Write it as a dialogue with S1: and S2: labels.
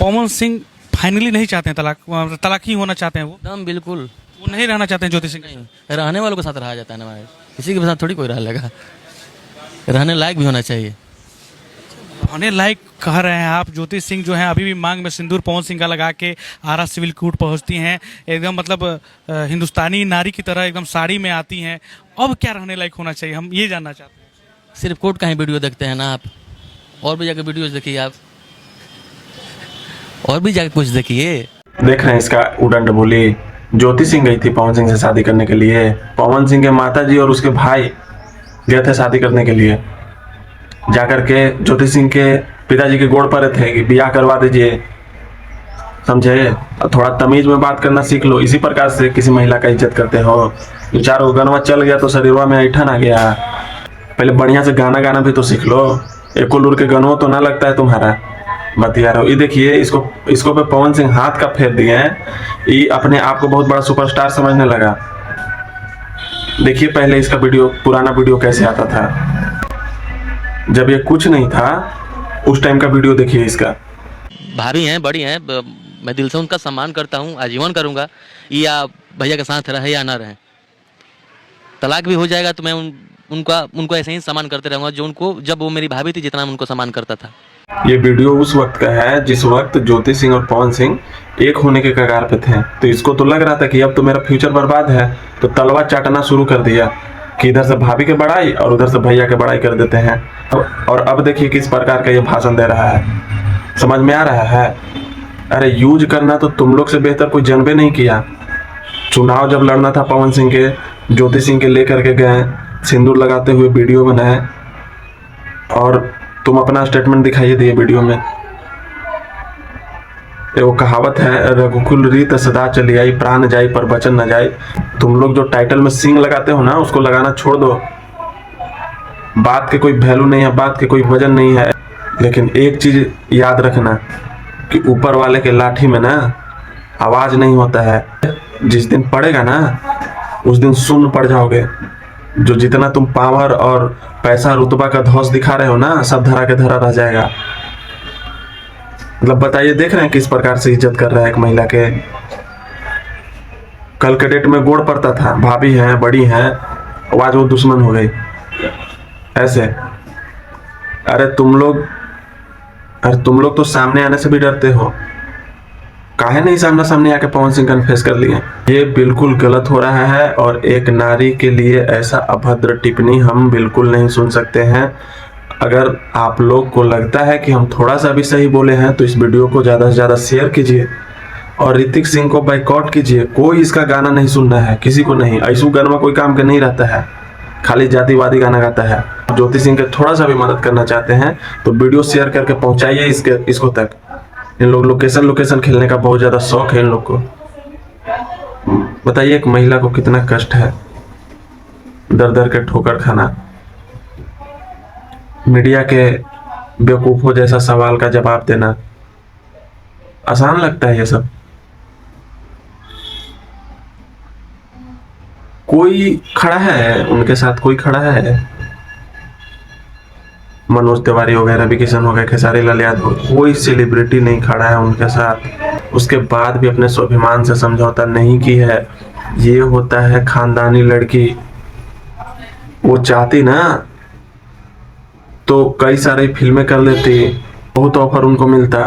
S1: Pawan Singh finally नहीं चाहते हैं तलाक, तलाक ही होना चाहते हैं वो
S2: एकदम बिल्कुल
S1: वो नहीं रहना चाहते हैं ज्योति सिंह के साथ।
S2: नहीं, रहने वालों के साथ रहा जाता है ना भाई, किसी के साथ थोड़ी कोई रह लेगा, रहने लायक भी होना चाहिए।
S1: होने लायक कह रहे हैं आप। ज्योति सिंह जो है अभी भी मांग में सिंदूर पवन सिंह का लगा के आरा सिविल कोर्ट पहुंचती हैं, एकदम मतलब हिंदुस्तानी नारी की तरह एकदम साड़ी में आती हैं। अब क्या रहने लायक होना चाहिए, हम ये जानना चाहते हैं।
S2: सिर्फ कोर्ट का ही वीडियो देखते हैं ना आप, और भी जाके वीडियोज देखिए आप, और भी जाके कुछ देखिए।
S3: देख रहे हैं इसका उड़न डबोली। ज्योति सिंह गई थी पवन सिंह से शादी करने के लिए। पवन सिंह के माताजी और उसके भाई गए थे शादी करने के लिए। जाकर के ज्योति सिंह के पिताजी के गोड़ पड़े थे कि ब्याह करवा दीजिए, समझे। थोड़ा तमीज में बात करना सीख लो। इसी प्रकार से किसी महिला का इज्जत करते हो। दो चार गनवा चल गया तो शरीरवा में ऐठन आ गया। पहले बढ़िया से गाना गाना भी तो सीख लो। एको लूर के गनवा तो ना लगता है तुम्हारा, बतिया रहो। ये देखिए इसको पे पवन सिंह हाथ का फेर दिए हैं। ये अपने आप को बहुत बड़ा सुपरस्टार समझने लगा। देखिए पहले इसका वीडियो, पुराना वीडियो कैसे आता था जब ये कुछ नहीं था, उस टाइम का वीडियो देखिए इसका।
S2: भाभी हैं, बड़ी हैं, मैं दिल से उनका सम्मान करता हूँ, आजीवन करूँगा। या भैया के साथ रहे या ना रहे, तलाक भी हो जाएगा तो मैं उनको ऐसे ही सम्मान करते रहूँगा जब वो मेरी भाभी थी जितना मैं उनको सम्मान करता था।
S3: ये वीडियो उस वक्त का है जिस वक्त ज्योति सिंह और पवन सिंह एक होने के कगार पे थे। तो इसको तो लग रहा था कि अब तो मेरा फ्यूचर बर्बाद है, तो तलवा चाटना शुरू कर दिया कि इधर से भाभी के बड़ाई और उधर से भैया के बड़ाई कर देते हैं। और अब देखिए किस प्रकार का ये भाषण दे रहा है, समझ में आ रहा है। अरे यूज करना तो तुम लोग से बेहतर कोई जनबे नहीं किया। चुनाव जब लड़ना था पवन सिंह के, ज्योति सिंह के लेकर के गए, सिंदूर लगाते हुए वीडियो बनाए और तुम अपना स्टेटमेंट दिखाइए दिए वीडियो में। वो कहावत है, रघुकुल रीत सदा चली आई, प्राण जाई पर वचन न जाए। तुम लोग जो टाइटल में सिंह लगाते हो ना, उसको लगाना छोड़ दो। बात के कोई वैल्यू नहीं है, बात के कोई वजन नहीं है। लेकिन एक चीज याद रखना कि ऊपर वाले के लाठी में ना आवाज नहीं होता है। जिस दिन पड़ेगा ना उस दिन सुन्न पड़ जाओगे। जो जितना तुम पावर और पैसा रुतबा का धौस दिखा रहे हो ना, सब धरा के धरा रह जाएगा। मतलब बताइए, देख रहे हैं किस प्रकार से इज्जत कर रहा है एक महिला के। कल के डेट में गोड़ पड़ता था, भाभी हैं, बड़ी हैं, आज वो दुश्मन हो गई ऐसे। अरे तुम लोग तो सामने आने से भी डरते हो। काहे नहीं सामने आके पवन सिंह कन्फेस कर लिए। ये बिल्कुल गलत हो रहा है और एक नारी के लिए ऐसा अभद्र टिप्पणी हम बिल्कुल नहीं सुन सकते हैं। अगर आप लोग को लगता है कि हम थोड़ा सा भी सही बोले हैं तो इस वीडियो को ज़्यादा से ज़्यादा शेयर कीजिए और ऋतिक सिंह को बाइकआउट कीजिए। कोई इसका गाना नहीं सुनना है, किसी को नहीं। ऐसू गाना में कोई काम का नहीं रहता है, खाली जातिवादी गाना गाता है। ज्योति सिंह के थोड़ा सा भी मदद करना चाहते हैं तो वीडियो शेयर करके पहुंचाइए इसको तक। इन लोग लोकेशन खेलने का बहुत ज़्यादा शौक है इन लोग को। बताइए एक महिला को कितना कष्ट है दर के ठोकर खाना। मीडिया के बेवकूफों जैसा सवाल का जवाब देना आसान लगता है। ये सब कोई खड़ा है उनके साथ, कोई खड़ा है, मनोज तिवारी हो गए, रवि किशन हो गए, खेसारी लाल यादव, कोई सेलिब्रिटी नहीं खड़ा है उनके साथ। उसके बाद भी अपने स्वाभिमान से समझौता नहीं की है। ये होता है खानदानी लड़की। वो चाहती ना तो कई सारी फिल्में कर लेती, बहुत ऑफर उनको मिलता।